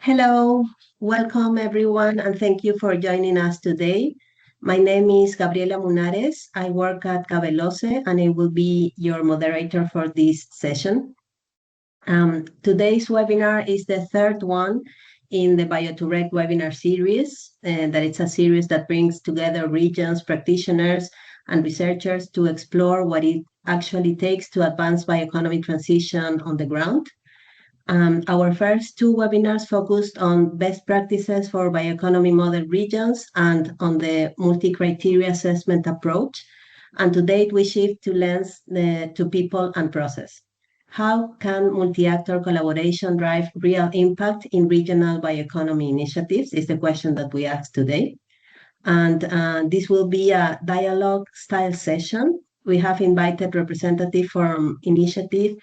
Hello, welcome everyone, and thank you for joining us today. My name is Gabriela Munares. I work at Cabelose, and I will be your moderator for this session. Today's webinar is the third one in the BIO2REG Webinar Series, and that it's a series that brings together regions, practitioners, and researchers to explore what it actually takes to advance bioeconomy transition on the ground. Our first two webinars focused on best practices for bioeconomy model regions and on the multi-criteria assessment approach. And to date, we shift to lens to people and process. How can multi-actor collaboration drive real impact in regional bioeconomy initiatives is the question that we asked today. And this will be a dialogue style session. We have invited representatives from initiative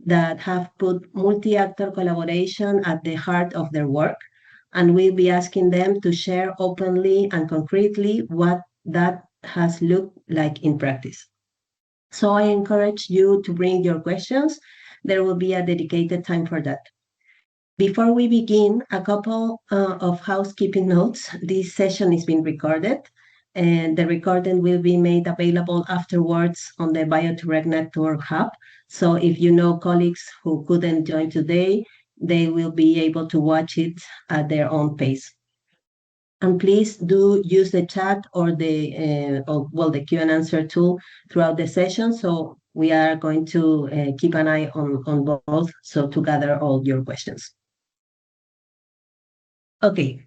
that have put multi-actor collaboration at the heart of their work, and we'll be asking them to share openly and concretely what that has looked like in practice. So I encourage you to bring your questions. There will be a dedicated time for that. Before we begin, a couple of housekeeping notes. This session is being recorded, and the recording will be made available afterwards on the BIO2REG Network Hub. So if you know colleagues who couldn't join today, they will be able to watch it at their own pace. And please do use the chat or the Q and answer tool throughout the session. So we are going to keep an eye on both, so to gather all your questions. Okay,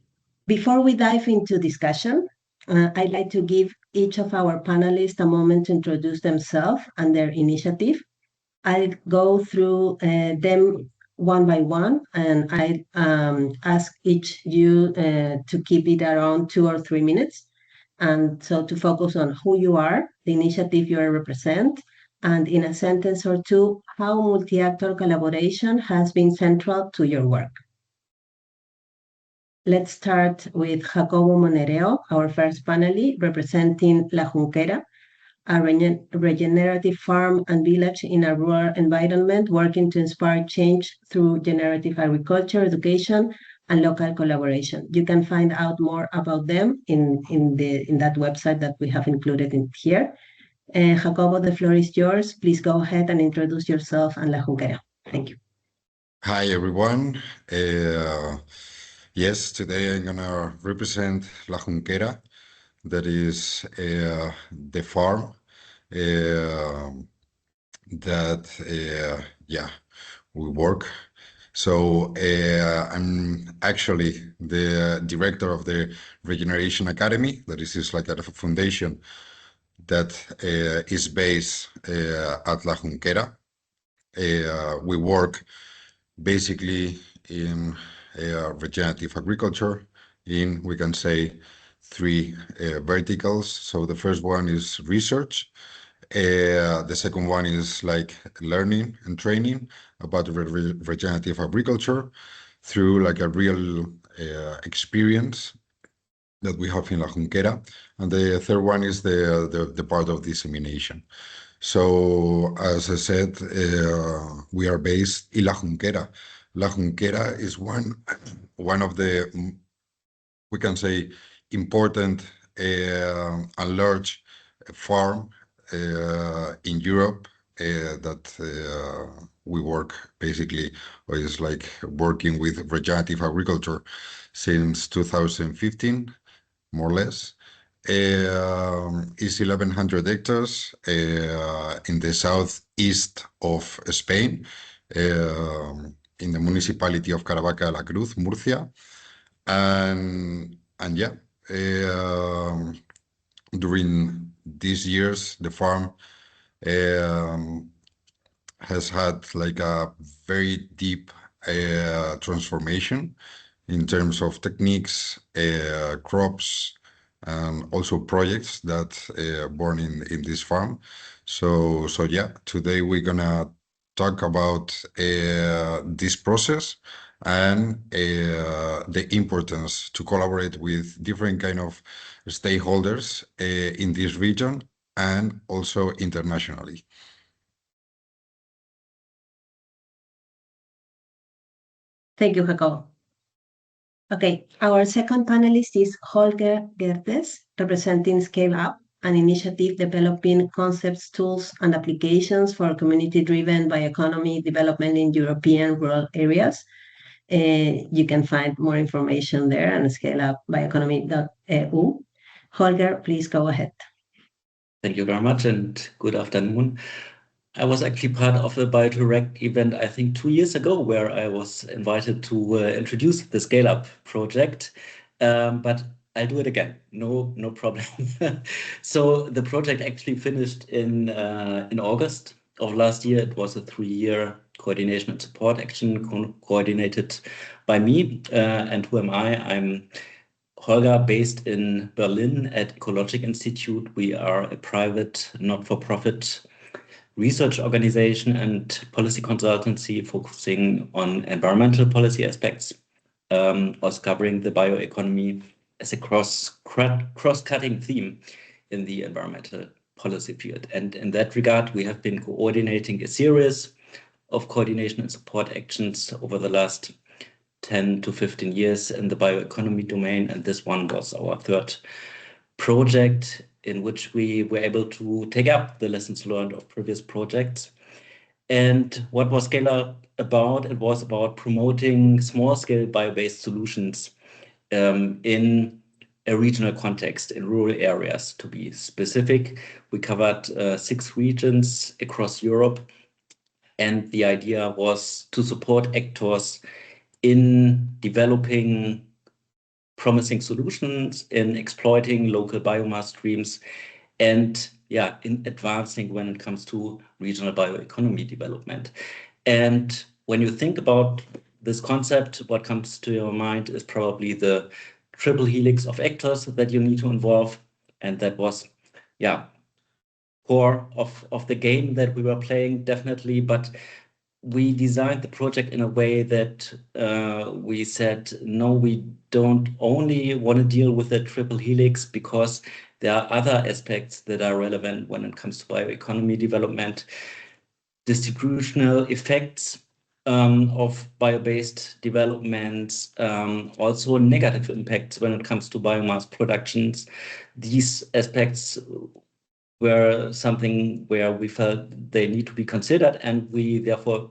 before we dive into discussion, I'd like to give each of our panelists a moment to introduce themselves and their initiative. I'll go through them one by one, and I ask each you to keep it around 2 or 3 minutes. And so to focus on who you are, the initiative you represent, and in a sentence or two, how multi-actor collaboration has been central to your work. Let's start with Jacobo Monereo, our first panelist, representing La Junquera, a regenerative farm and village in a rural environment working to inspire change through generative agriculture, education, and local collaboration. You can find out more about them in that website that we have included in here. Jacobo, the floor is yours. Please go ahead and introduce yourself and La Junquera. Thank you. Hi, everyone. Yes, today I'm gonna represent La Junquera, that is the farm that we work. So I'm actually the director of the Regeneration Academy. That is like a foundation that is based at La Junquera. We work basically in regenerative agriculture in, we can say, 3 verticals. So the first one is research. The second one is like learning and training about regenerative agriculture through like a real experience that we have in La Junquera. And the third one is the part of dissemination. So as I said, we are based in La Junquera. La Junquera is one of the, we can say, important and large farm in Europe that we work basically, or is like working with regenerative agriculture since 2015, more or less. Is 1,100 hectares in the southeast of Spain, in the municipality of Caravaca de la Cruz, Murcia. And yeah, during these years, the farm has had like a very deep transformation in terms of techniques, crops, and also projects that born in this farm. So yeah, today we're gonna talk about this process and the importance to collaborate with different kind of stakeholders in this region and also internationally. Thank you, Jacobo. Okay, our second panelist is Holger Gertes, representing Scale Up, an initiative developing concepts, tools, and applications for community-driven bioeconomy development in European rural areas. You can find more information there on scaleupbioeconomy.eu. Holger, please go ahead. Thank you very much and good afternoon. I was actually part of the BIO2REG event, I think 2 years ago, where I was invited to introduce the Scale Up project, but I'll do it again, no problem. So the project actually finished in August of last year. It was a 3-year coordination and support action coordinated by me. And who am I? I'm Holger, based in Berlin at Ecologic Institute. We are a private, not-for-profit research organization and policy consultancy focusing on environmental policy aspects, also covering the bioeconomy as a cross-cutting theme in the environmental policy field. And in that regard, we have been coordinating a series of coordination and support actions over the last 10 to 15 years in the bioeconomy domain. And this one was our third project in which we were able to take up the lessons learned of previous projects. And what was Scale Up about? It was about promoting small-scale bio-based solutions in a regional context, in rural areas, to be specific. We covered 6 regions across Europe, and the idea was to support actors in developing promising solutions, in exploiting local biomass streams, and in advancing when it comes to regional bioeconomy development. And when you think about this concept, what comes to your mind is probably the triple helix of actors that you need to involve. And that was, core of the game that we were playing, definitely. But we designed the project in a way that we said, no, we don't only want to deal with the triple helix, because there are other aspects that are relevant when it comes to bioeconomy development, distributional effects of bio-based developments, also negative impacts when it comes to biomass productions. These aspects were something where we felt they need to be considered, and we therefore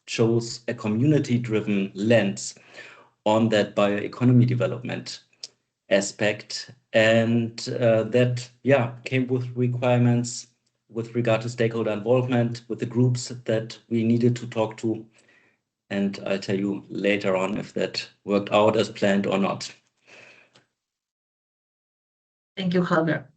chose a community-driven lens on that bioeconomy development aspect. And that came with requirements with regard to stakeholder involvement with the groups that we needed to talk to. And I'll tell you later on if that worked out as planned or not. Thank you, Holger.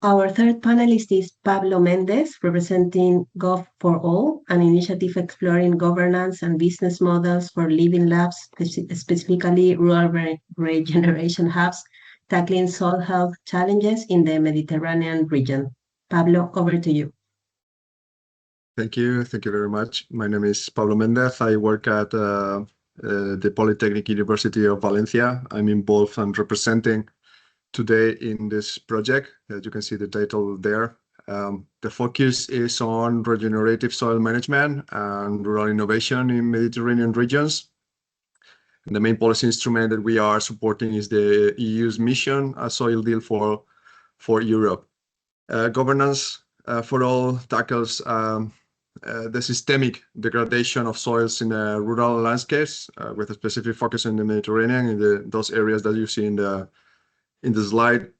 Our third panelist is Pablo Mendez, representing Gov4All, an initiative exploring governance and business models for living labs, specifically rural regeneration hubs, tackling soil health challenges in the Mediterranean region. Pablo, over to you. Thank you. Thank you very much. My name is Pablo Mendez. I work at the Polytechnic University of Valencia. I'm involved and representing today in this project. As you can see the title there. The focus is on regenerative soil management and rural innovation in Mediterranean regions. And the main policy instrument that we are supporting is the EU's mission, a soil deal for Europe. Governance for all tackles the systemic degradation of soils in rural landscapes, with a specific focus on the Mediterranean, in those areas that you see in the slide.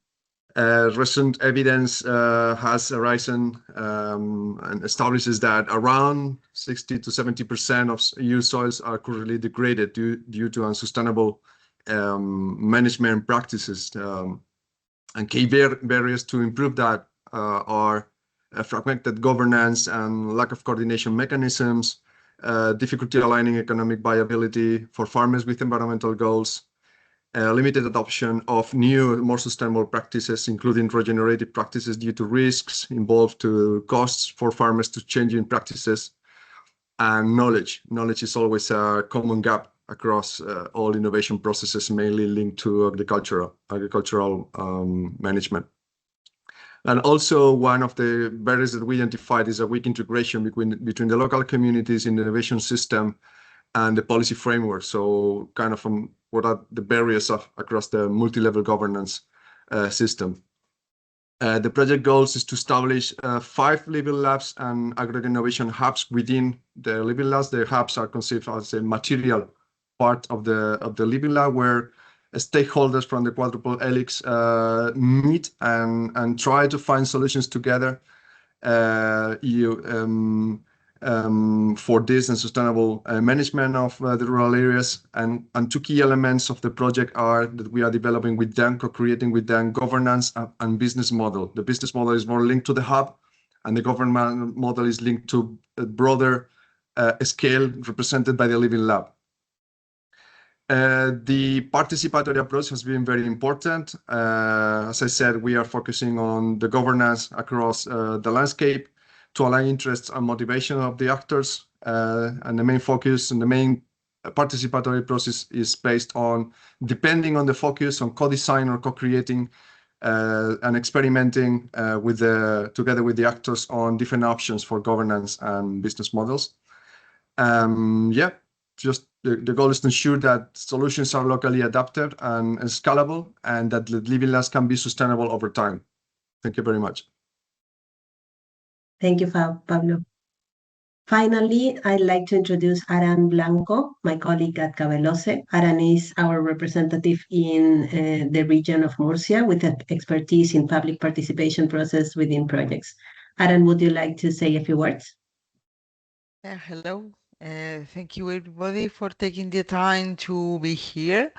Recent evidence has arisen and establishes that around 60 to 70% of EU soils are currently degraded due to unsustainable management practices. And key barriers to improve that are fragmented governance and lack of coordination mechanisms, difficulty aligning economic viability for farmers with environmental goals, limited adoption of new, more sustainable practices, including regenerative practices, due to risks involved to costs for farmers to changing practices, and knowledge. Knowledge is always a common gap across all innovation processes, mainly linked to agricultural management. And also, one of the barriers that we identified is a weak integration between the local communities in the innovation system and the policy framework. So kind of what are the barriers across the multi-level governance system. The project goals is to establish 5 living labs and agro-innovation hubs within the living labs. The hubs are conceived as a material part of the living lab, where stakeholders from the quadruple helix meet and try to find solutions together for this and sustainable management of the rural areas. And 2 key elements of the project are that we are developing with them, co-creating with them, governance and business model. The business model is more linked to the hub, and the government model is linked to a broader scale represented by the living lab. The participatory approach has been very important. As I said, we are focusing on the governance across the landscape to align interests and motivation of the actors. And the main focus and the main participatory process is based on, depending on the focus, on co-design or co-creating and experimenting together with the actors on different options for governance and business models. Just the goal is to ensure that solutions are locally adapted and scalable, and that the living labs can be sustainable over time. Thank you very much. Thank you, Pablo. Finally, I'd like to introduce Aran Blanco, my colleague at Cabelose. Aran is our representative in the region of Murcia with expertise in public participation process within projects. Aran, would you like to say a few words? Hello. Thank you everybody for taking the time to be here.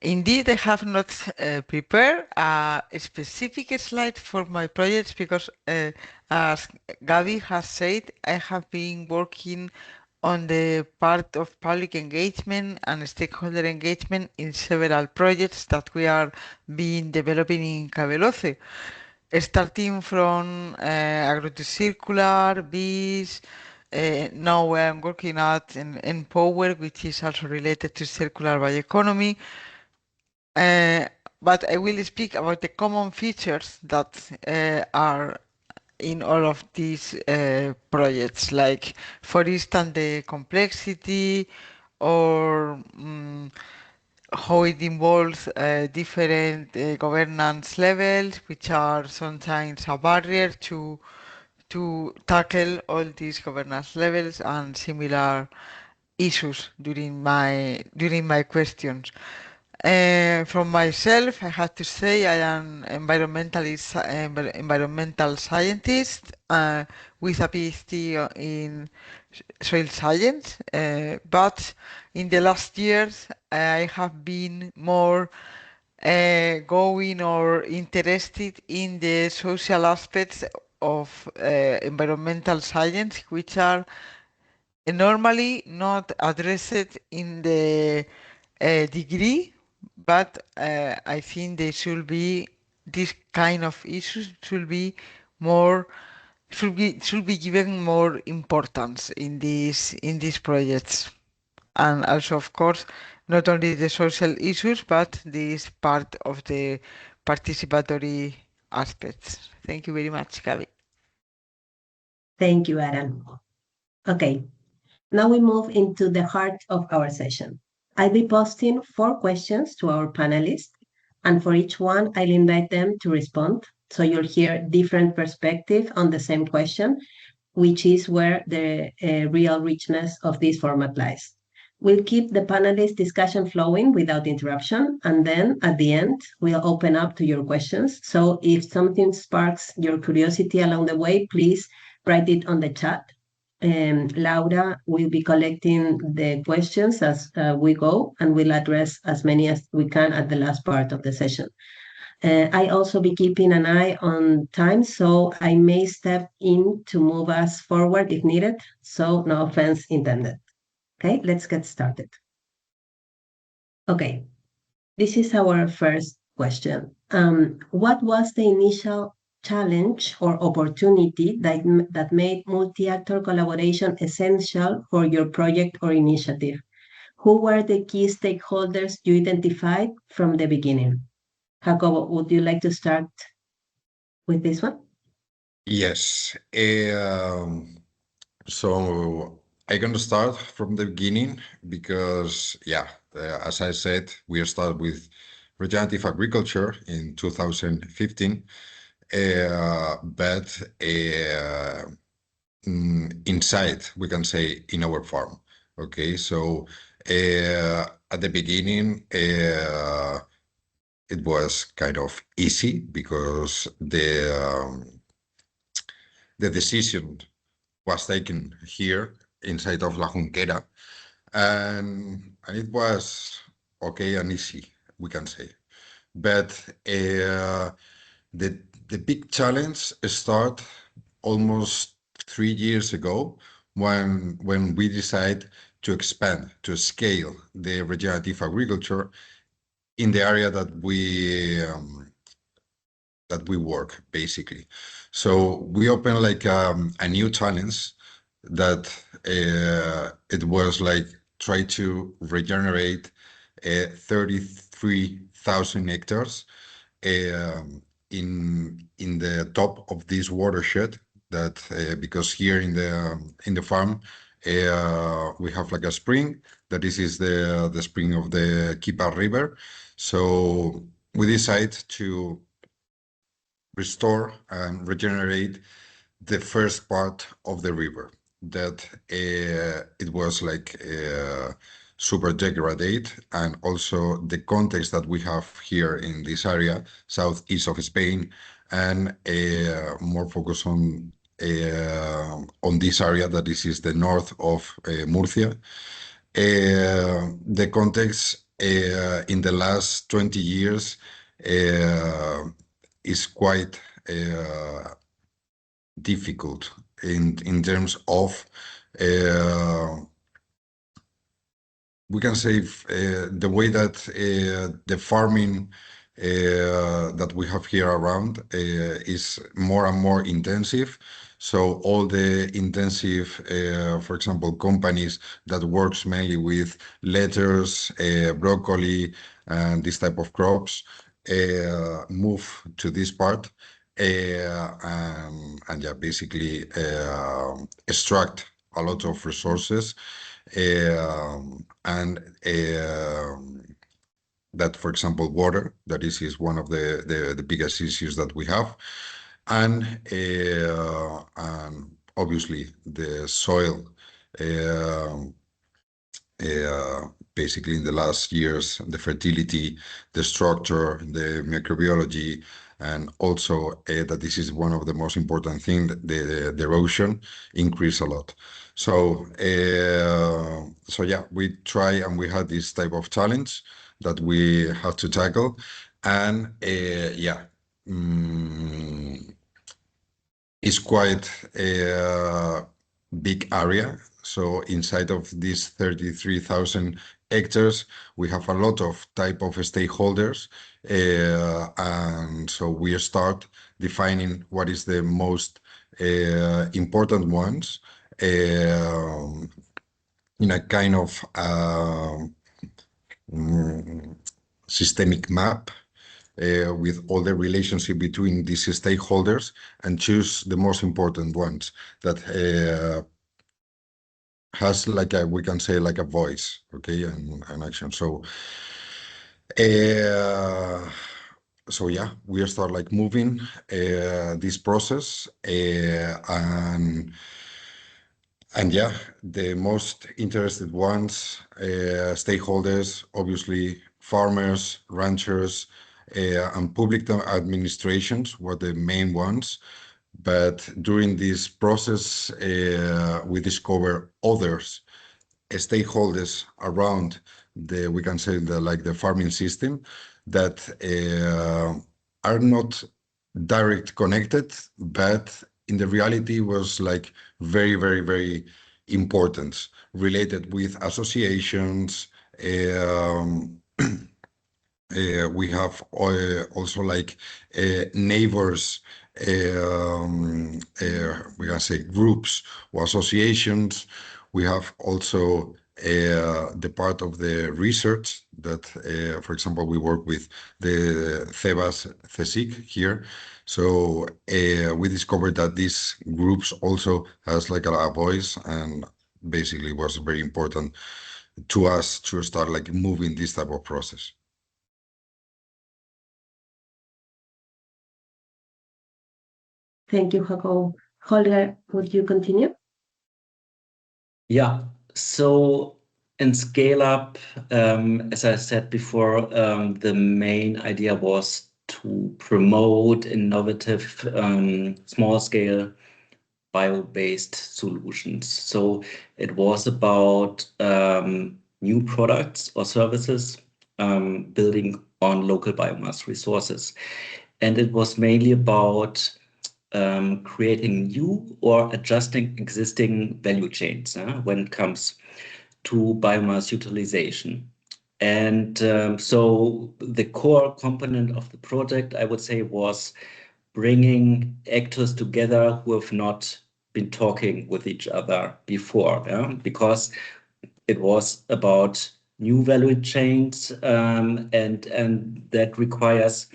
Indeed, I have not prepared a specific slide for my projects because, as Gabi has said, I have been working on the part of public engagement and stakeholder engagement in several projects that we are being developing in Cabelose. Starting from agro to circular, bees. Now I'm working at in power, which is also related to circular bioeconomy. But I will speak about the common features that are in all of these projects, like, for instance, the complexity or how it involves different governance levels, which are sometimes a barrier to tackle all these governance levels and similar issues during my questions. From myself, I have to say I am environmental scientist with a PhD in soil science, but in the last years I have been more going or interested in the social aspects of environmental science, which are normally not addressed in the degree, but I think they should be, this kind of issues should be given more importance in these projects. And also, of course, not only the social issues, but this part of the participatory aspects. Thank you very much, Gabi. Thank you, Aran. Okay, now we move into the heart of our session. I'll be posting 4 questions to our panelists, and for each one, I'll invite them to respond. So you'll hear different perspectives on the same question, which is where the real richness of this format lies. We'll keep the panelist discussion flowing without interruption, and then at the end, we'll open up to your questions. So if something sparks your curiosity along the way, please write it on the chat. Laura will be collecting the questions as we go, and we'll address as many as we can at the last part of the session. I also be keeping an eye on time, so I may step in to move us forward if needed, so no offense intended. Okay, let's get started. Okay, this is our first question. What was the initial challenge or opportunity that made multi-actor collaboration essential for your project or initiative? Who were the key stakeholders you identified from the beginning? Jacobo, would you like to start with this one? Yes. So I'm going to start from the beginning because, as I said, we started with regenerative agriculture in 2015, but inside, we can say, in our farm. Okay, so at the beginning, it was kind of easy because the decision was taken here inside of La Junquera, and it was okay and easy, we can say. But the big challenge start almost 3 years ago when we decide to expand, to scale the regenerative agriculture in the area that we work, basically. So we opened like a new challenge that it was like try to regenerate 33,000 hectares in the top of this watershed that because here in the farm we have like a spring that this is the spring of the Kipa River. So we decide to restore and regenerate the first part of the river that it was like super degraded, and also the context that we have here in this area, southeast of Spain, and more focus on this area that this is the north of Murcia. The context in the last 20 years is quite difficult in terms of we can say the way that the farming that we have here around is more and more intensive. So all the intensive, for example, companies that works mainly with lettuce, broccoli, and this type of crops move to this part. And yeah, basically extract a lot of resources, and that, for example, water, that is one of the biggest issues that we have, and obviously the soil. Basically, in the last years, the fertility, the structure, the microbiology, and also that this is one of the most important things, the erosion increase a lot. So, so yeah, we try and we had this type of challenge that we have to tackle, and yeah, it's quite a big area. So inside of these 33,000 hectares, we have a lot of type of stakeholders. And so we start defining what is the most important ones in a kind of systemic map with all the relationship between these stakeholders, and choose the most important ones that has like a, we can say like a voice, okay, and action. So so yeah, we start like moving this process, and yeah, the most interested ones, stakeholders, obviously farmers, ranchers, and public administrations were the main ones. But during this process, we discover others stakeholders around the, we can say like the farming system that are not direct connected, but in the reality was like very, very, very important, related with associations. We have also like neighbors, we can say groups or associations. We have also the part of the research that, for example, we work with the CEBAS CSIC here. So we discovered that these groups also has like a voice, and basically was very important to us to start like moving this type of process. Thank you, Jacob. Holger, would you continue? Yeah, so in Scale Up, as I said before, the main idea was to promote innovative, small-scale bio-based solutions. So it was about new products or services building on local biomass resources. And it was mainly about creating new or adjusting existing value chains when it comes to biomass utilization. And so the core component of the project, I would say, was bringing actors together who have not been talking with each other before, because it was about new value chains, and that requires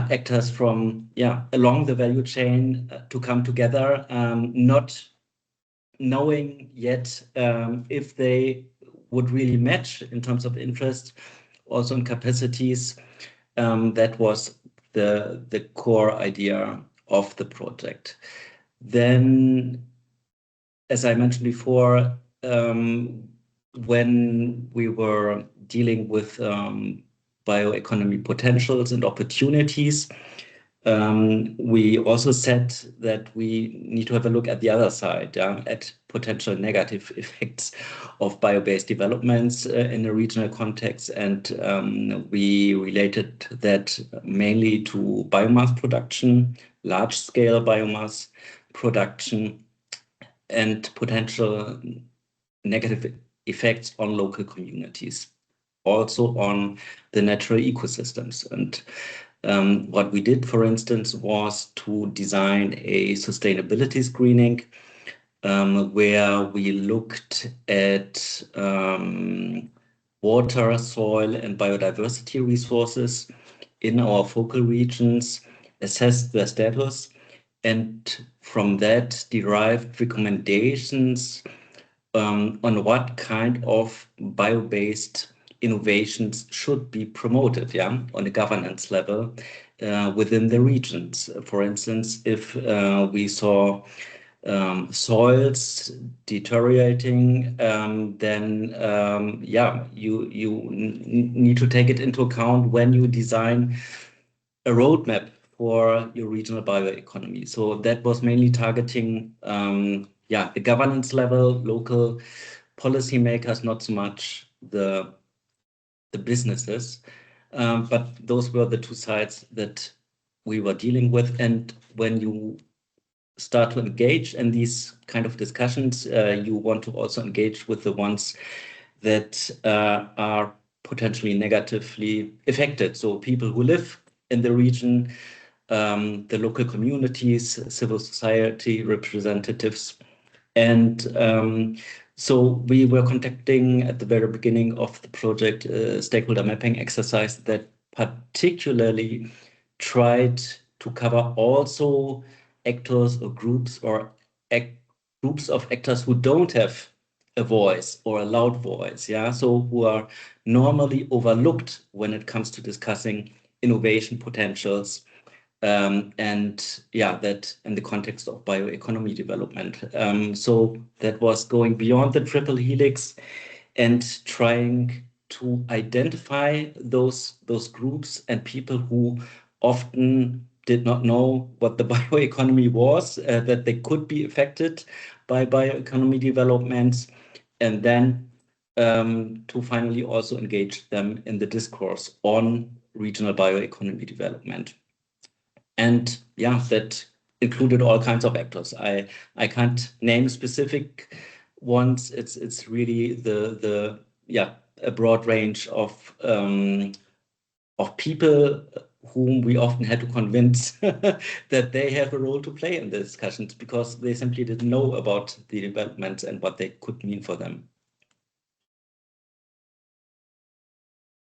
actors from along the value chain to come together, not knowing yet if they would really match in terms of interest, also in capacities. That was the core idea of the project. Then, as I mentioned before, when we were dealing with bioeconomy potentials and opportunities, we also said that we need to have a look at the other side, at potential negative effects of bio-based developments in a regional context. And we related that mainly to biomass production, large-scale biomass production, and potential negative effects on local communities, also on the natural ecosystems. And what we did, for instance, was to design a sustainability screening where we looked at water, soil, and biodiversity resources in our focal regions, assessed their status, and from that derived recommendations on what kind of bio-based innovations should be promoted, on a governance level within the regions. For instance, if we saw soils deteriorating, then you need to take it into account when you design a roadmap for your regional bioeconomy. So that was mainly targeting the governance level, local policymakers, not so much the businesses. But those were the two sides that we were dealing with. And when you start to engage in these kind of discussions, you want to also engage with the ones that are potentially negatively affected. So people who live in the region, the local communities, civil society representatives. And so we were conducting at the very beginning of the project a stakeholder mapping exercise that particularly tried to cover also actors or groups or groups of actors who don't have a voice or a loud voice, so who are normally overlooked when it comes to discussing innovation potentials, and that in the context of bioeconomy development. So that was going beyond the triple helix and trying to identify those groups and people who often did not know what the bioeconomy was, that they could be affected by bioeconomy developments, and then to finally also engage them in the discourse on regional bioeconomy development. And that included all kinds of actors. I can't name specific ones. It's really a broad range of people whom we often had to convince that they have a role to play in the discussions because they simply didn't know about the developments and what they could mean for them.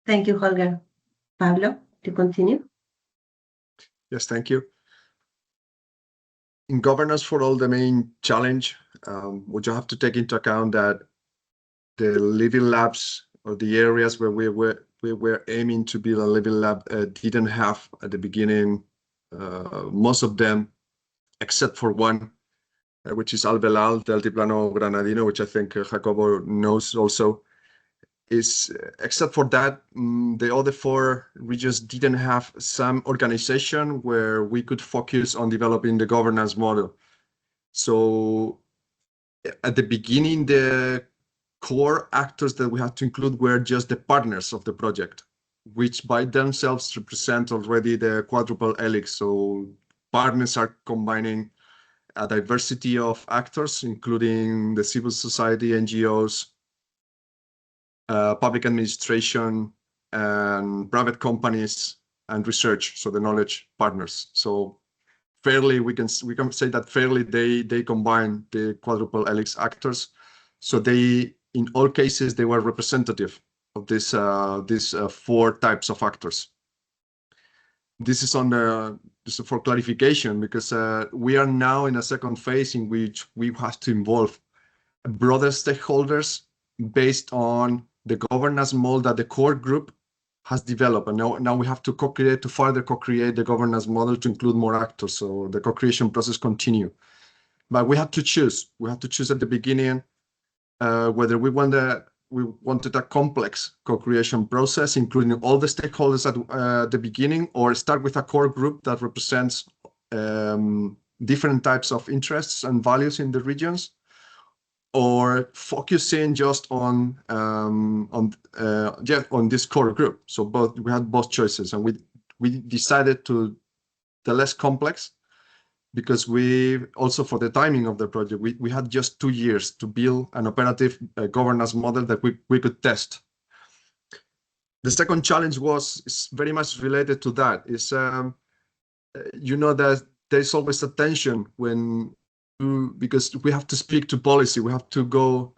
Thank you, Holger. Pablo, to continue. Yes, thank you. in governance for all, the main challenge, which you have to take into account that the living labs or the areas where we were aiming to build a living lab didn't have at the beginning, most of them, except for one, which is Albelal, the Altiplano Granadino, which I think Jacobo knows also. Is except for that, the other 4 regions didn't have some organization where we could focus on developing the governance model. So at the beginning, the core actors that we had to include were just the partners of the project, which by themselves represent already the quadruple helix. So partners are combining a diversity of actors, including the civil society, NGOs, public administration, and private companies and research, so the knowledge partners. So fairly, we can say that fairly they combine the quadruple helix actors. So they, in all cases, they were representative of these 4 types of actors. This is on the just for clarification, because we are now in a second phase in which we have to involve broader stakeholders based on the governance model that the core group has developed. And now we have to further co-create the governance model to include more actors. So the co-creation process continue. But we have to choose. We have to choose at the beginning whether we wanted a complex co-creation process, including all the stakeholders at the beginning, or start with a core group that represents different types of interests and values in the regions, or focusing just on this core group. So we had both choices, and we decided to the less complex, because we also, for the timing of the project, we had just 2 years to build an operative governance model that we could test. The second challenge is very much related to that. Is that there's always a tension because we have to speak to policy, we have to go,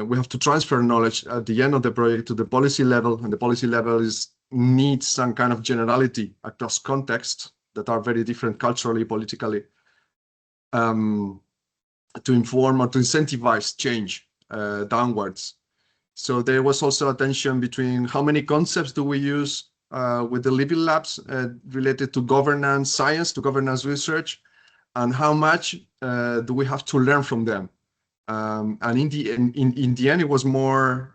we have to transfer knowledge at the end of the project to the policy level, and the policy level needs some kind of generality across contexts that are very different culturally, politically, to inform or to incentivize change downwards. So there was also a tension between how many concepts do we use with the living labs related to governance science, to governance research, and how much do we have to learn from them. And in the end, it was more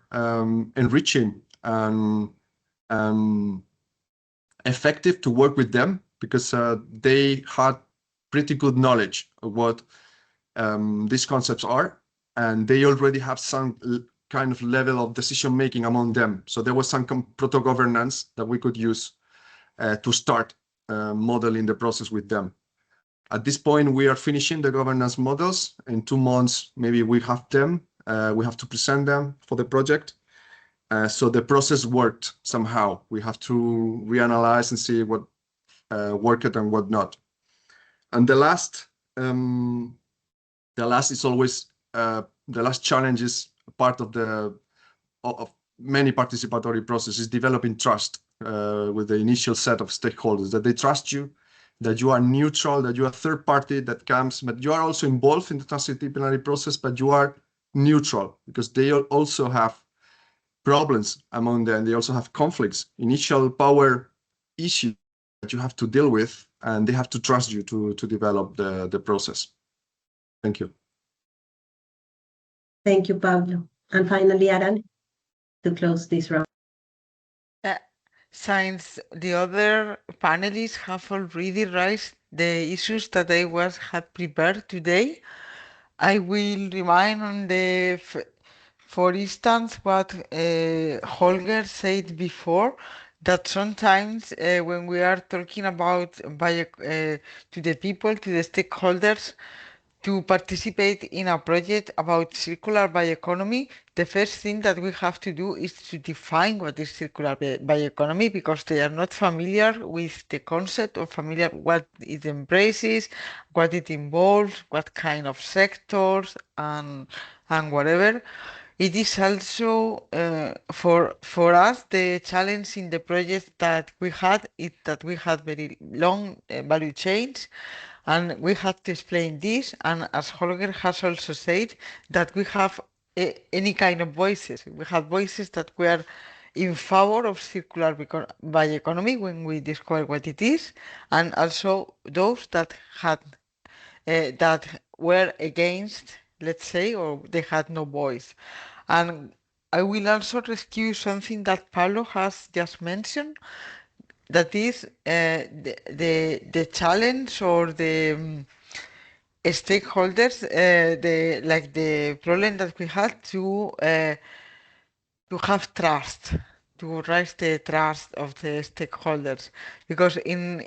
enriching and effective to work with them, because they had pretty good knowledge of what these concepts are, and they already have some kind of level of decision making among them. So there was some proto governance that we could use to start modeling the process with them. At this point, we are finishing the governance models. In 2 months, maybe we have them. We have to present them for the project. So the process worked somehow. We have to reanalyze and see what worked and what not. And the last is always the last challenge is part of many participatory processes, developing trust with the initial set of stakeholders, that they trust you, that you are neutral, that you are a third party that comes, but you are also involved in the transdisciplinary process, but you are neutral, because they also have problems among them. They also have conflicts, initial power issues that you have to deal with, and they have to trust you to develop the process. Thank you. Thank you, Pablo. And finally, Aran, to close this round. Since the other panelists have already raised the issues that I had prepared today, I will remind on for instance, what Holger said before, that sometimes when we are talking about to the people, to the stakeholders, to participate in a project about circular bioeconomy, the first thing that we have to do is to define what is circular bioeconomy, because they are not familiar with the concept, or familiar what it embraces, what it involves, what kind of sectors, and whatever. It is also for us the challenge in the project that we had, that we had very long value chains, And we had to explain this, and as Holger has also said, that we have any kind of voices. We have voices that were in favor of circular bioeconomy when we discovered what it is, and also those that had that were against, let's say, or they had no voice. And I will also rescue something that Pablo has just mentioned, that is the challenge or the stakeholders, the problem that we had to have trust, to raise the trust of the stakeholders, because in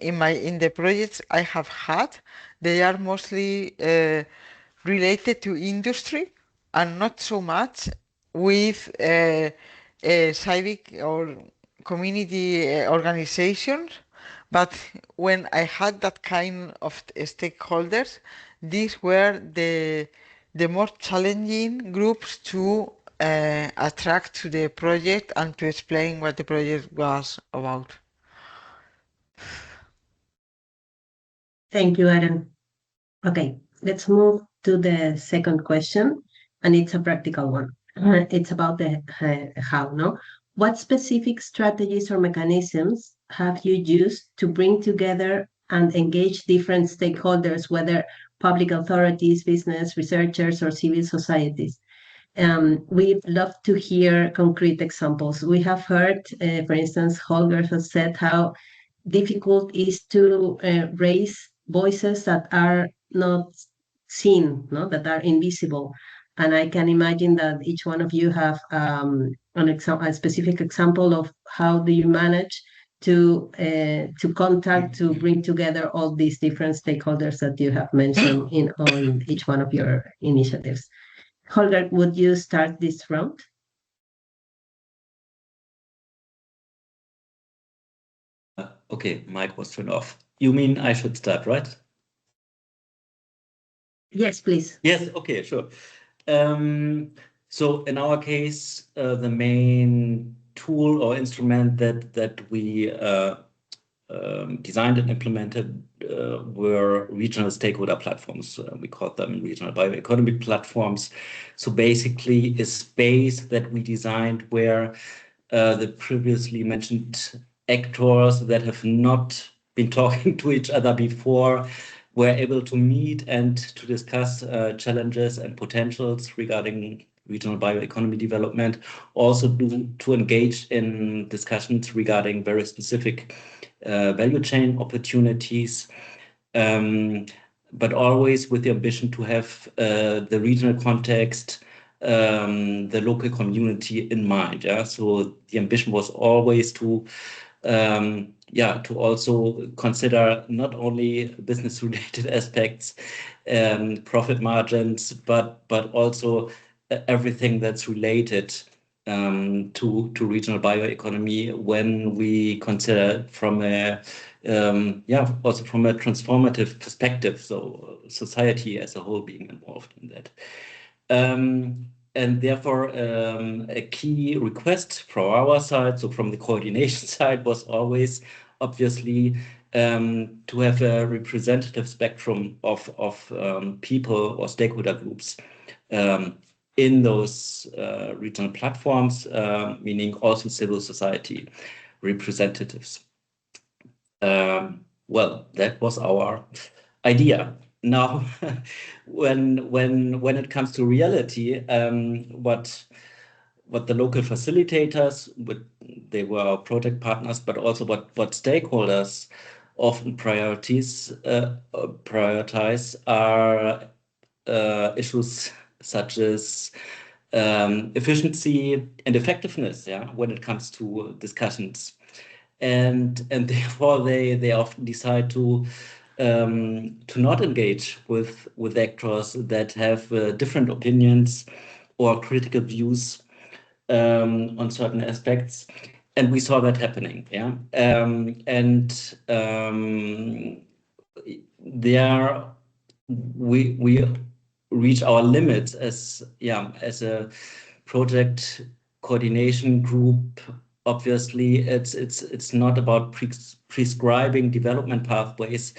the projects I have had, they are mostly related to industry and not so much with civic or community organizations. But when I had that kind of stakeholders, these were the more challenging groups to attract to the project and to explain what the project was about. Thank you, Aaron. Okay, let's move to the second question, and it's a practical one. It's about the how, no? What specific strategies or mechanisms have you used to bring together and engage different stakeholders, whether public authorities, business, researchers, or civil societies? We'd love to hear concrete examples. We have heard, for instance, Holger has said how difficult is to raise voices that are not seen, no, that are invisible. And I can imagine that each one of you have a specific example of how do you manage to contact, to bring together all these different stakeholders that you have mentioned on each one of your initiatives. Holger, would you start this round? Okay, mic was turned off. You mean I should start, right? Yes, please. Yes, okay, sure. So in our case, the main tool or instrument that we designed and implemented were regional stakeholder platforms. We called them regional bioeconomy platforms. So basically a space that we designed where the previously mentioned actors that have not been talking to each other before were able to meet and to discuss challenges and potentials regarding regional bioeconomy development, also to engage in discussions regarding very specific value chain opportunities, but always with the ambition to have the regional context, the local community in mind. Yeah, so the ambition was always to also consider not only business-related aspects, profit margins, but also everything that's related to regional bioeconomy when we consider from a also from a transformative perspective, so society as a whole being involved in that. And therefore, a key request from our side, so from the coordination side, was always obviously to have a representative spectrum of people or stakeholder groups in those regional platforms, meaning also civil society representatives. Well, that was our idea. Now, when it comes to reality, what the local facilitators, they were our project partners, but also what stakeholders often prioritize are issues such as efficiency and effectiveness, yeah, when it comes to discussions. And therefore they often decide to not engage with actors that have different opinions or critical views on certain aspects, and we saw that happening. Yeah, there we reach our limits as a project coordination group. Obviously, it's not about prescribing development pathways.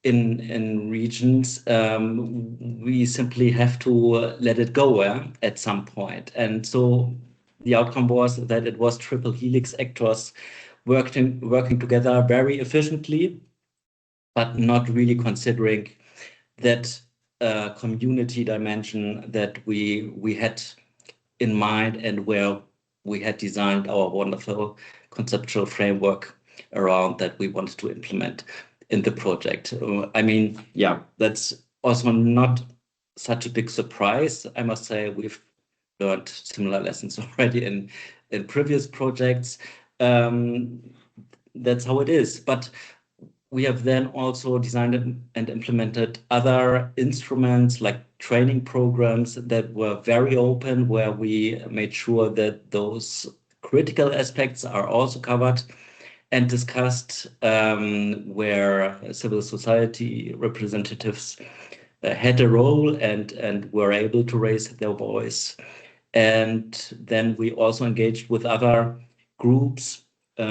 in regions, we simply have to let it go at some point. And so the outcome was that it was triple helix actors working together very efficiently, but not really considering that community dimension that we had in mind, and where we had designed our wonderful conceptual framework around that we wanted to implement in the project. I mean, yeah, that's also not such a big surprise. I must say we've learned similar lessons already in previous projects. That's how it is. But we have then also designed and implemented other instruments like training programs that were very open, where we made sure that those critical aspects are also covered and discussed, where civil society representatives had a role and were able to raise their voice. And then we also engaged with other groups.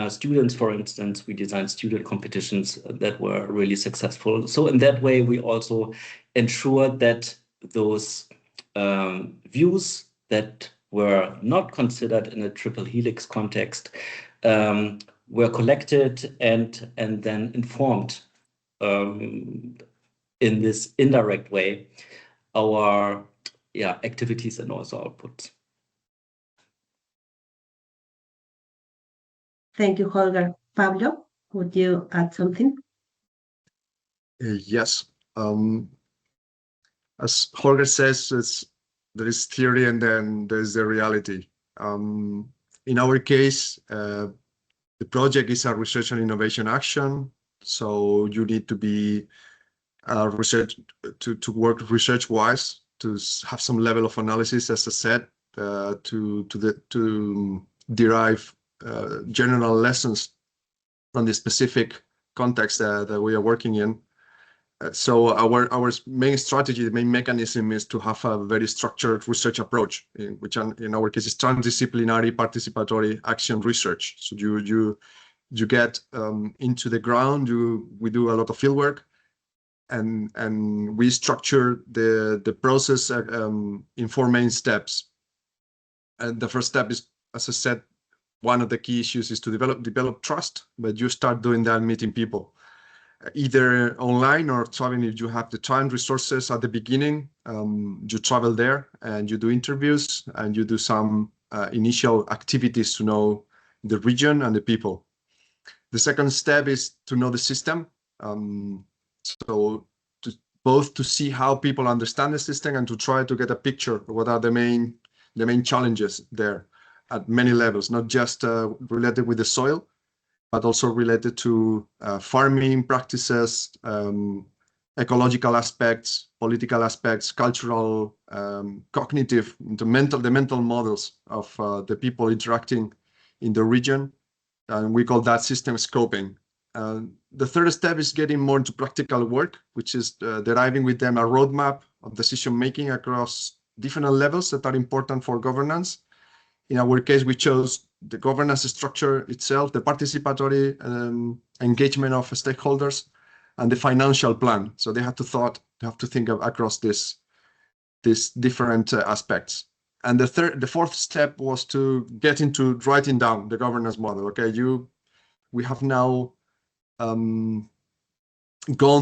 Students, for instance, we designed student competitions that were really successful. So in that way, we also ensured that those views that were not considered in a triple helix context were collected and then informed in this indirect way our activities and also outputs. Thank you, Holger. Pablo, would you add something? Yes. As Holger says, there is theory and then there's the reality. In our case, the project is a research and innovation action, so you need to be research to work research-wise, to have some level of analysis, as I said, to derive general lessons from the specific context that we are working in. So our main strategy, the main mechanism, is to have a very structured research approach, which in our case is transdisciplinary participatory action research. So you get into the ground. We do a lot of fieldwork, and we structure the process in 4 main steps. And the first step is, as I said, one of the key issues is to develop trust. But you start doing that meeting people, either online or traveling. If you have the time resources at the beginning, you travel there and you do interviews and you do some initial activities to know the region and the people. The second step is to know the system. So both to see how people understand the system and to try to get a picture of what are the main challenges there at many levels, not just related with the soil, but also related to farming practices, ecological aspects, political aspects, cultural, cognitive, the mental models of the people interacting in the region. And we call that system scoping. The third step is getting more into practical work, which is deriving with them a roadmap of decision-making across different levels that are important for governance. In our case, we chose the governance structure itself, the participatory engagement of stakeholders, and the financial plan. So they have to think of across these different aspects. And the fourth step was to get into writing down the governance model. Okay, we have now gone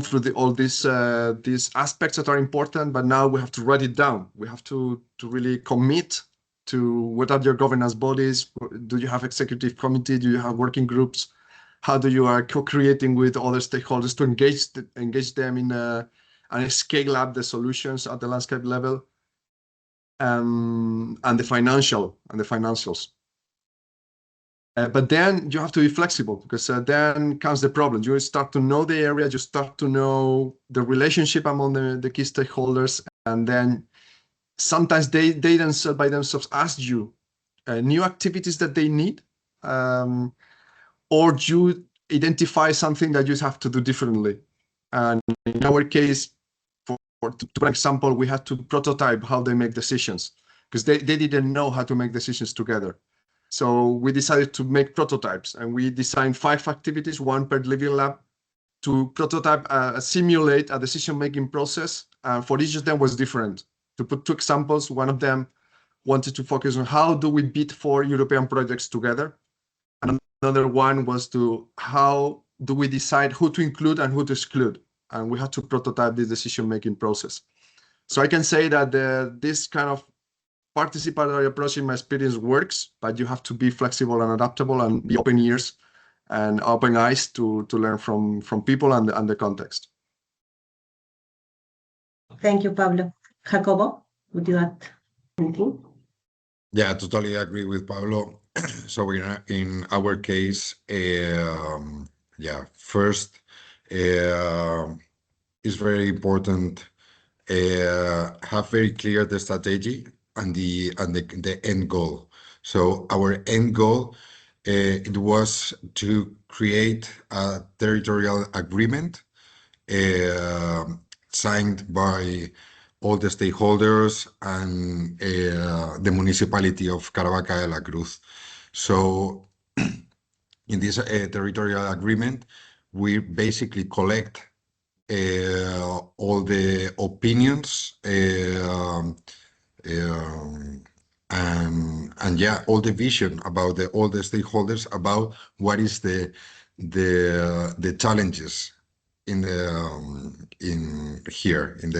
through all these aspects that are important, but now we have to write it down. We have to really commit to what are your governance bodies. Do you have executive committee? Do you have working groups? How do you are co-creating with other stakeholders to engage them in and scale up the solutions at the landscape level, and the financials. But then you have to be flexible, because then comes the problem. You start to know the area, you start to know the relationship among the key stakeholders, and then sometimes they themselves by themselves ask you new activities that they need, or you identify something that you have to do differently. And in our case, for example, we had to prototype how they make decisions, because they didn't know how to make decisions together. So we decided to make prototypes, and we designed 5 activities, 1 per living lab, to prototype, simulate a decision-making process. For each of them was different. To put two examples, one of them wanted to focus on how do we bid for European projects together. And another one was to how do we decide who to include and who to exclude. And we had to prototype this decision-making process. So I can say that this kind of participatory approach in my experience works, but you have to be flexible and adaptable and be open ears and open eyes to learn from people and the context. Thank you, Pablo. Jacobo, would you add anything? Yeah, totally agree with Pablo. So in our case, yeah, first, it's very important have very clear the strategy and the end goal. So our end goal it was to create a territorial agreement signed by all the stakeholders and the municipality of Caravaca de la Cruz. So in this territorial agreement, we basically collect all the opinions and yeah, all the vision about all the stakeholders about what is the challenges in here in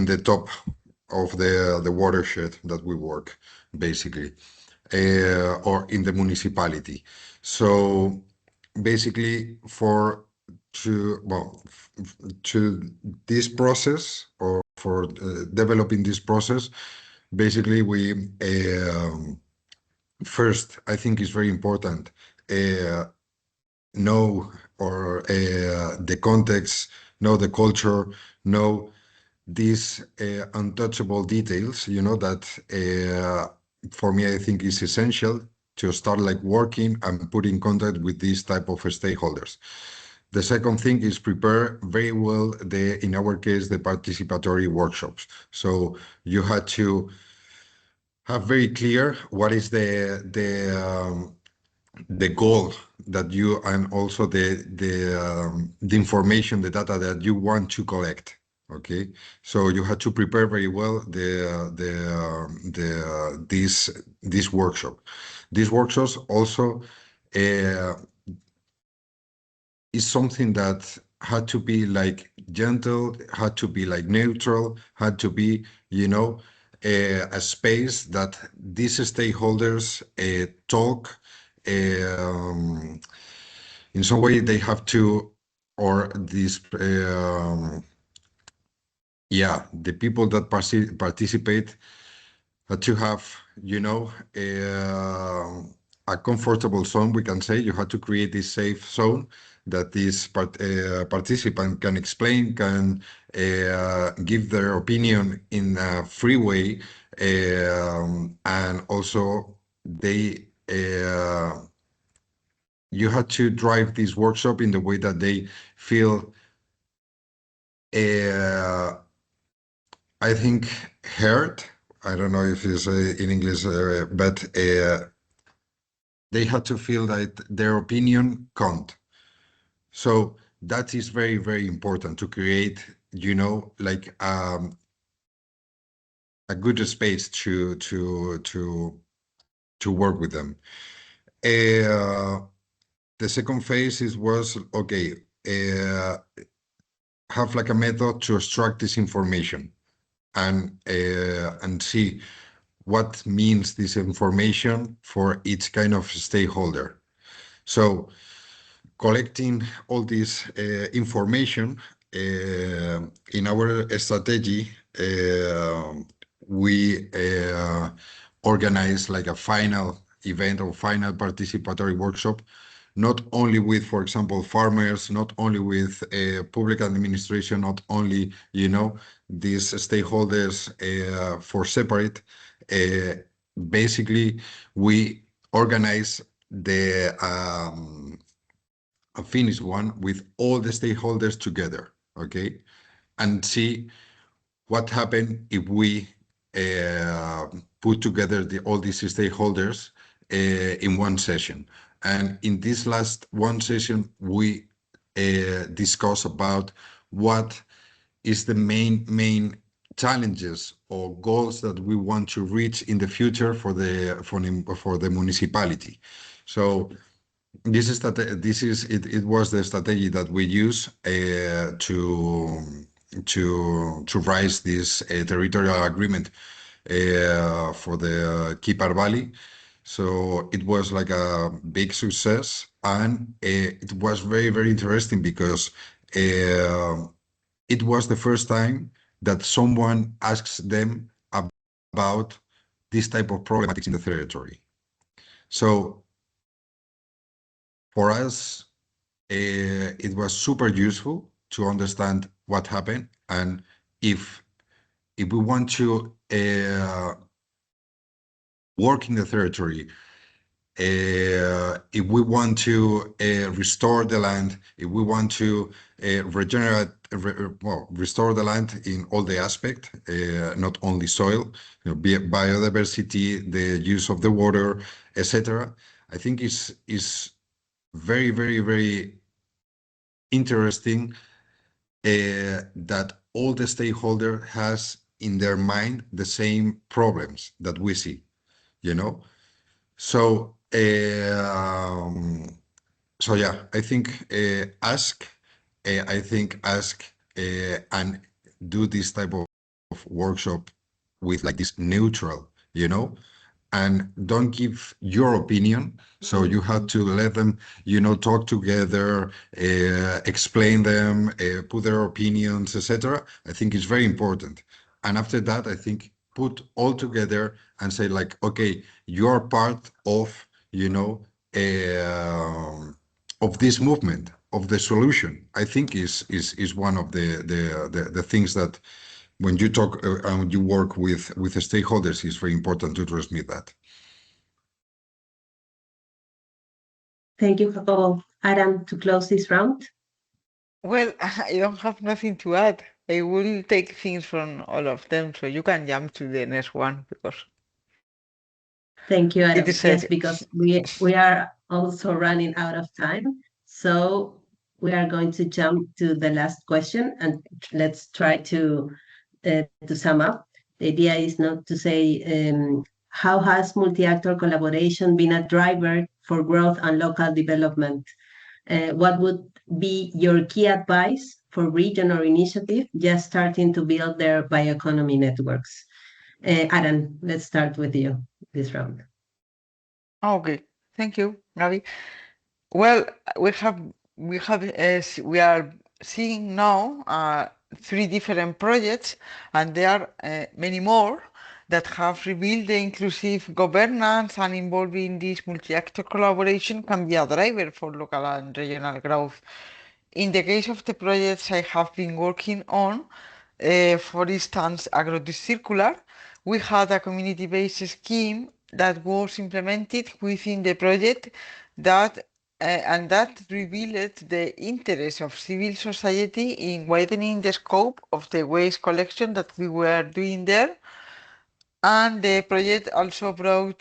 the top of the watershed that we work basically or in the municipality. So basically to this process or for developing this process, basically we first I think is very important know or the context, know the culture, know these untouchable details, you know, that for me I think is essential to start like working and put in contact with these type of stakeholders. The second thing is prepare very well in our case, the participatory workshops. So you had to have very clear what is the goal that you and also the information, the data that you want to collect. Okay, so you had to prepare very well this workshop. These workshops also is something that had to be like gentle, had to be like neutral, had to be, you know, a space that these stakeholders talk. In some way, they have to, or these, yeah, the people that participate had to have, you know, a comfortable zone, we can say. You had to create this safe zone that this participant can explain, can give their opinion in a free way, and also they you had to drive this workshop in the way that they feel I think heard. I don't know if it's in English, but they had to feel that their opinion count. So that is very, very important to create, you know, like a good space to work with them. The second phase was okay. Have like a method to extract this information and see what means this information for each kind of stakeholder. So collecting all this information in our strategy, we organize like a final event or final participatory workshop, not only with, for example, farmers, not only with public administration, not only, you know, these stakeholders for separate. Basically, we organize the a finished one with all the stakeholders together, okay, and see what happened if we put together all these stakeholders in one session. And in this last one session, we discuss about what is the main challenges or goals that we want to reach in the future for the municipality. So it was the strategy that we use to rise this territorial agreement for the Kipar Valley. So it was like a big success, and it was very interesting because it was the first time that someone asks them about this type of problematics in the territory. So for us, it was super useful to understand what happened, and if we want to work in the territory, if we want to restore the land, if we want to restore the land in all the aspect, not only soil, be it biodiversity, the use of the water, etc. I think is very interesting that all the stakeholder has in their mind the same problems that we see, you know. So so yeah, I think ask and do this type of workshop with like this neutral, you know, and don't give your opinion. So you have to let them, talk together, explain them, put their opinions, etc. I think it's very important. And after that, I think put all together and say like, okay, you're part of, of this movement, of the solution. I think is one of the things that when you talk and you work with the stakeholders, it's very important to transmit that. Thank you, Jacobo. Adam, to close this round. Well, I don't have nothing to add. I will take things from all of them, so you can jump to the next one because Thank you, it Adam. is Yes, because we are also running out of time. So we are going to jump to the last question, and let's try to sum up. The idea is not to say how has multi-actor collaboration been a driver for growth and local development? What would be your key advice for region or initiative just starting to build their bioeconomy networks? Adam, let's start with you this round. okay. Thank you, Gabi. Well, we are seeing now three different projects, and there are many more that have revealed the inclusive governance and involving this multi-actor collaboration can be a driver for local and regional growth. In the case of the projects I have been working on, for instance, AgroCircular, we had a community-based scheme that was implemented within the project and that revealed the interest of civil society in widening the scope of the waste collection that we were doing there. And the project also brought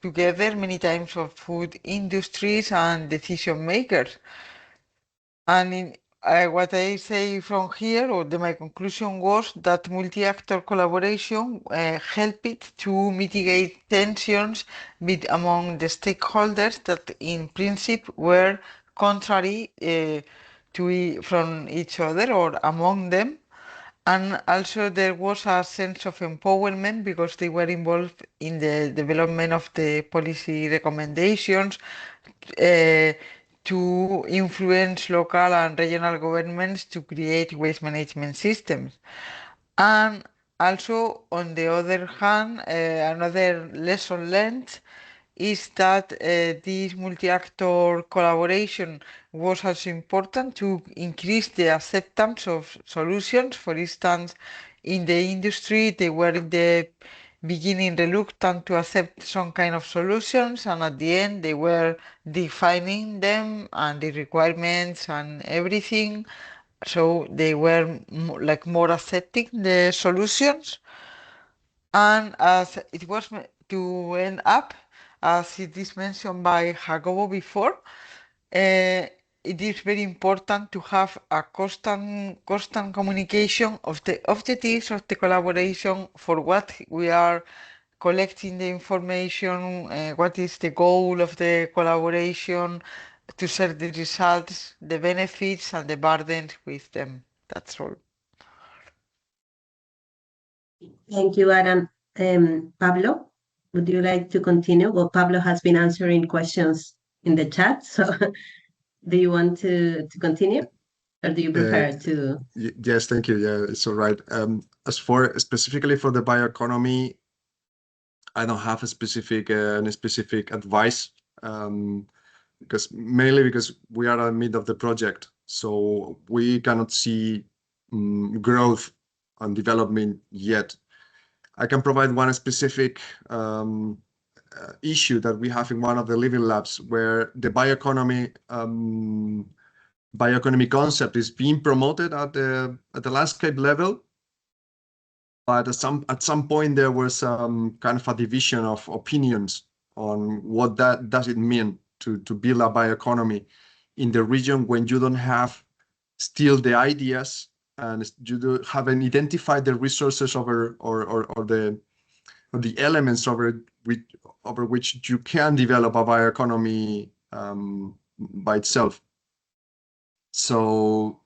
together many types of food industries and decision makers. And what I say from here, my conclusion was that multi-actor collaboration helped to mitigate tensions among the stakeholders that in principle were contrary from each other or among them. And also there was a sense of empowerment because they were involved in the development of the policy recommendations to influence local and regional governments to create waste management systems. And also, on the other hand, another lesson learned is that this multi-actor collaboration was also important to increase the acceptance of solutions. For instance, in the industry, they were in the beginning reluctant to accept some kind of solutions, and at the end, they were defining them and the requirements and everything. So they were more accepting the solutions. And as it was to end up, as it is mentioned by Jacobo before, it is very important to have a constant communication of the objectives of the collaboration, for what we are collecting the information, what is the goal of the collaboration, to share the results, the benefits, and the burdens with them. That's all. Thank you, Adam. Pablo, would you like to continue? Well, Pablo has been answering questions in the chat, so do you want to continue, or do you prefer to? Yes, thank you. Yeah, it's all right. As for specifically for the bioeconomy, I don't have a specific advice, because mainly because we are in the mid of the project, so we cannot see growth and development yet. I can provide one specific issue that we have in one of the living labs, where the bioeconomy concept is being promoted at the landscape level, but at some point there was some kind of a division of opinions on what that does it mean to build a bioeconomy in the region when you don't have still the ideas and you haven't identified the resources or the elements over which you can develop a bioeconomy by itself. So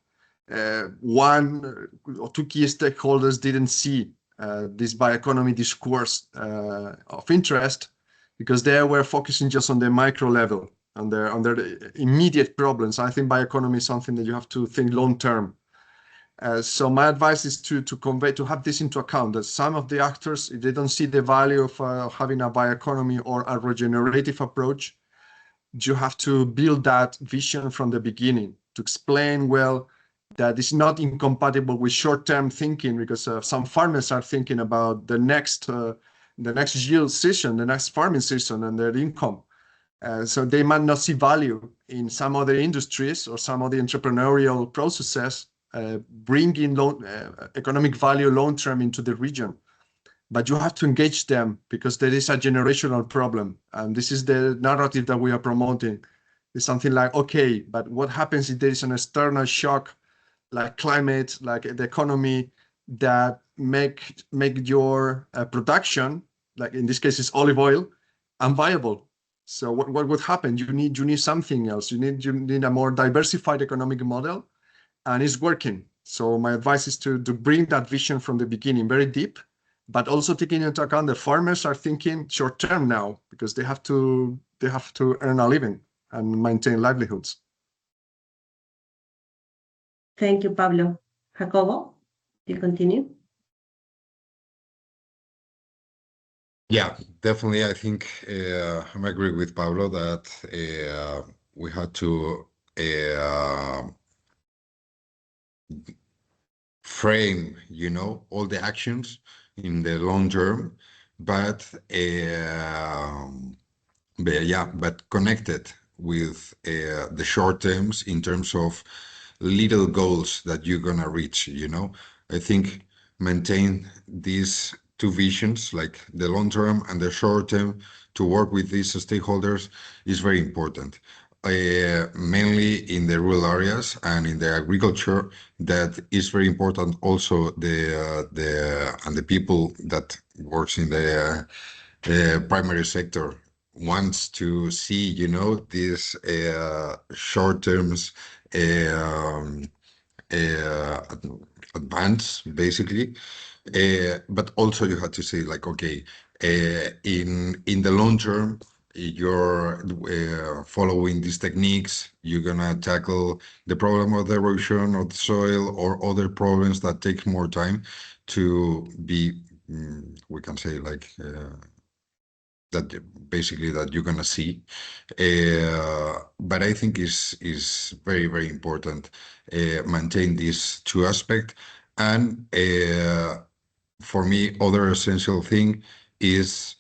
one or two key stakeholders didn't see this bioeconomy discourse of interest, because they were focusing just on the micro level, on their immediate problems. I think bioeconomy is something that you have to think long term. So my advice is to have this into account, that some of the actors, if they don't see the value of having a bioeconomy or a regenerative approach, you have to build that vision from the beginning, to explain well that it's not incompatible with short-term thinking, because some farmers are thinking about the next yield season, the next farming season, and their income. So they might not see value in some other industries or some of the entrepreneurial processes bringing economic value long-term into the region. But you have to engage them, because there is a generational problem. And this is the narrative that we are promoting. It's something like, okay, but what happens if there is an external shock, like climate, like the economy, that make your production, like in this case it's olive oil, unviable? So what would happen? You need something else. You need a more diversified economic model, and it's working. So my advice is to bring that vision from the beginning, very deep, but also taking into account the farmers are thinking short term now, because they have to earn a living and maintain livelihoods. Thank you, Pablo. Jacobo, you continue? Yeah, definitely. I think I'm agree with Pablo that we had to frame, all the actions in the long term, but connected with the short terms in terms of little goals that you're gonna reach. I think maintain these two visions, like the long term and the short term, to work with these stakeholders is very important. Mainly in the rural areas and in the agriculture, that is very important. Also, the people that works in the primary sector wants to see, these short terms advance, basically. But also you have to say, like, okay, in the long term, you're following these techniques, you're gonna tackle the problem of the erosion of the soil or other problems that take more time to be, we can say, like, that basically that you're gonna see. But I think is very, very important maintain these two aspects. And for me, other essential thing is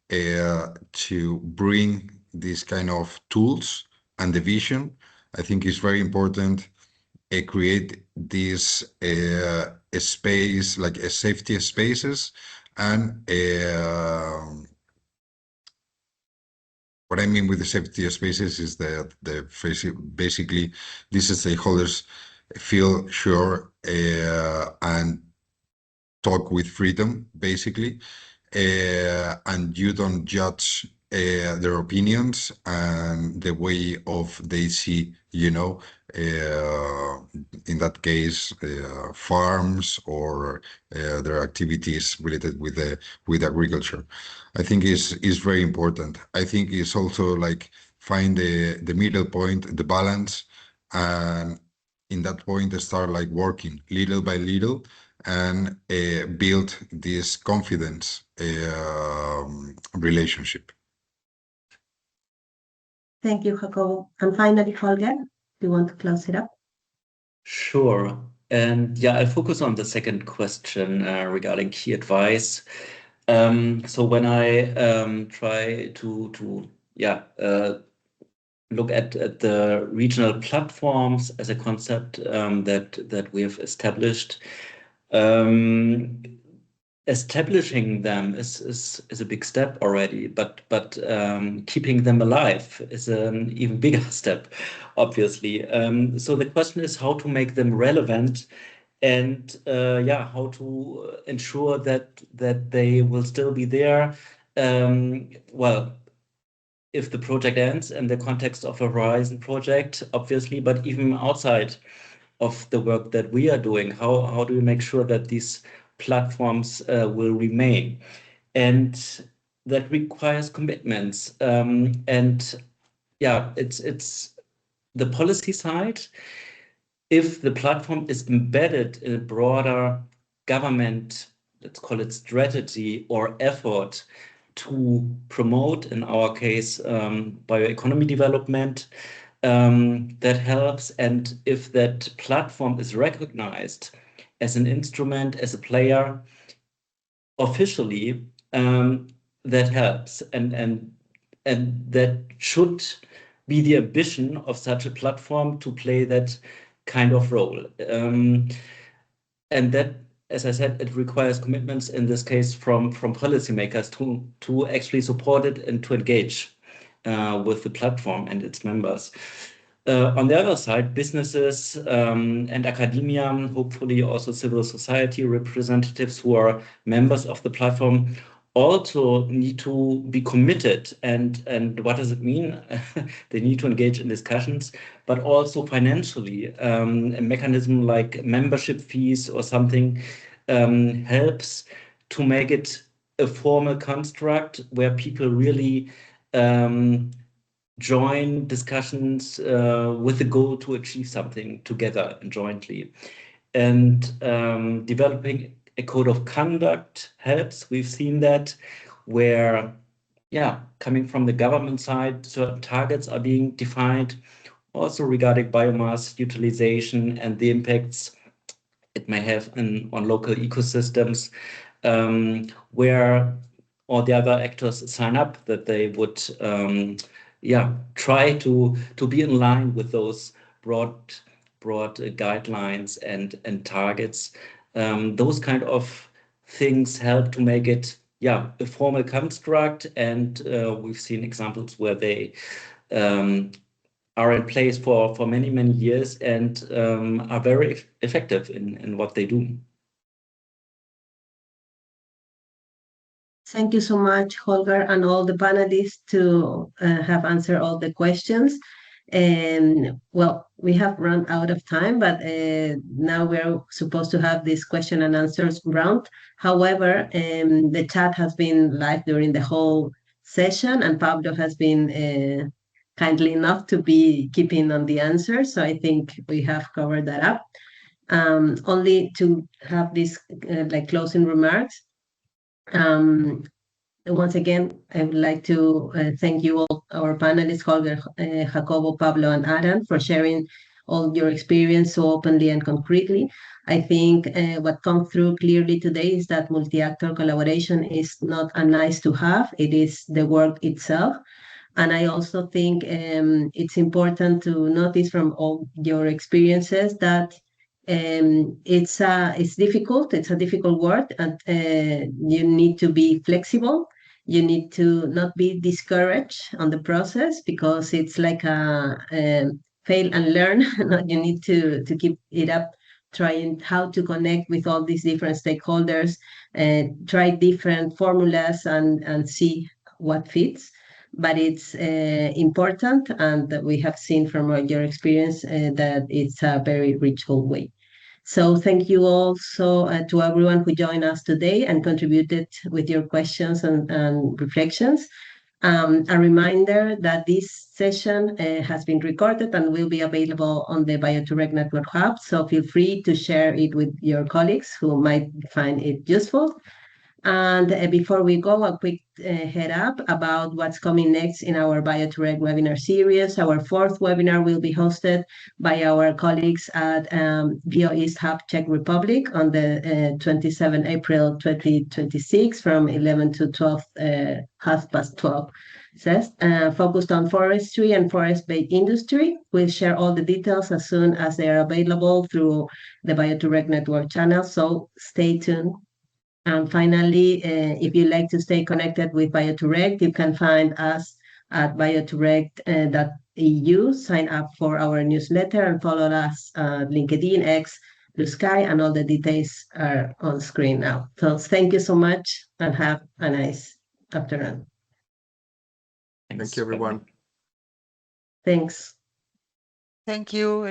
to bring this kind of tools and the vision. I think it's very important create this space, like a safety spaces, and what I mean with the safety of spaces is that basically these stakeholders feel sure and talk with freedom, basically, and you don't judge their opinions and the way of they see, in that case, farms or their activities related with agriculture. I think is very important. I think it's also like find the middle point, the balance, and in that point start like working little by little and build this confidence relationship. Thank you, Jacobo. And finally, Holger, do you want to close it up? Sure. And yeah, I'll focus on the second question regarding key advice. So when I try to look at the regional platforms as a concept that we have established, establishing them is a big step already, but keeping them alive is an even bigger step, obviously. So the question is how to make them relevant and how to ensure that they will still be there. Well, if the project ends in the context of a Horizon project, obviously, but even outside of the work that we are doing, how do we make sure that these platforms will remain? And that requires commitments. It's the policy side. If the platform is embedded in a broader government, let's call it strategy or effort to promote, in our case, bioeconomy development, that helps. And if that platform is recognized as an instrument, as a player, officially, that helps. And that should be the ambition of such a platform to play that kind of role. And that, as I said, it requires commitments in this case from policymakers to actually support it and to engage with the platform and its members. On the other side, businesses and academia, hopefully also civil society representatives who are members of the platform, also need to be committed. And what does it mean? They need to engage in discussions, but also financially. A mechanism like membership fees or something helps to make it a formal construct where people really join discussions with the goal to achieve something together and jointly. And developing a code of conduct helps. We've seen that where, coming from the government side, certain targets are being defined, also regarding biomass utilization and the impacts it may have on local ecosystems, where all the other actors sign up that they would try to be in line with those broad guidelines and targets. Those kind of things help to make it a formal construct, and we've seen examples where they are in place for many years and are very effective in what they do. Thank you so much, Holger, and all the panelists to have answered all the questions. And well, we have run out of time, but now we're supposed to have this question and answers round. However, the chat has been live during the whole session, and Pablo has been kindly enough to be keeping on the answers. So I think we have covered that up. Only to have this like closing remarks. Once again, I would like to thank you all, our panelists, Holger, Jacobo, Pablo, and Aran, for sharing all your experience so openly and concretely. I think what comes through clearly today is that multi-actor collaboration is not a nice to have, it is the work itself. And I also think it's important to notice from all your experiences that it's difficult. It's a difficult work, and you need to be flexible. you need to not be discouraged on the process, because it's like a fail and learn. You need to keep it up, trying how to connect with all these different stakeholders, try different formulas and see what fits. But it's important, and we have seen from your experience that it's a very reachable way. So thank you also to everyone who joined us today and contributed with your questions and reflections. A reminder that this session has been recorded and will be available on the Bio2REG Network Hub, so feel free to share it with your colleagues who might find it useful. And before we go, a quick head up about what's coming next in our BIO2REG webinar series. Our fourth webinar will be hosted by our colleagues at BIO East Hub, Czech Republic, on the 27 April 2026 from 11 to 12, 12:30. Focused on forestry and forest-based industry. We'll share all the details as soon as they are available through the BIO2REG network channel, so stay tuned. And finally, if you'd like to stay connected with Bio2REG, you can find us at biotureg.eu. Sign up for our newsletter and follow us at LinkedIn, X, Blue Sky, and all the details are on screen now. So thank you so much and have a nice afternoon. Thanks. Thank you, everyone. Thanks. Thank you.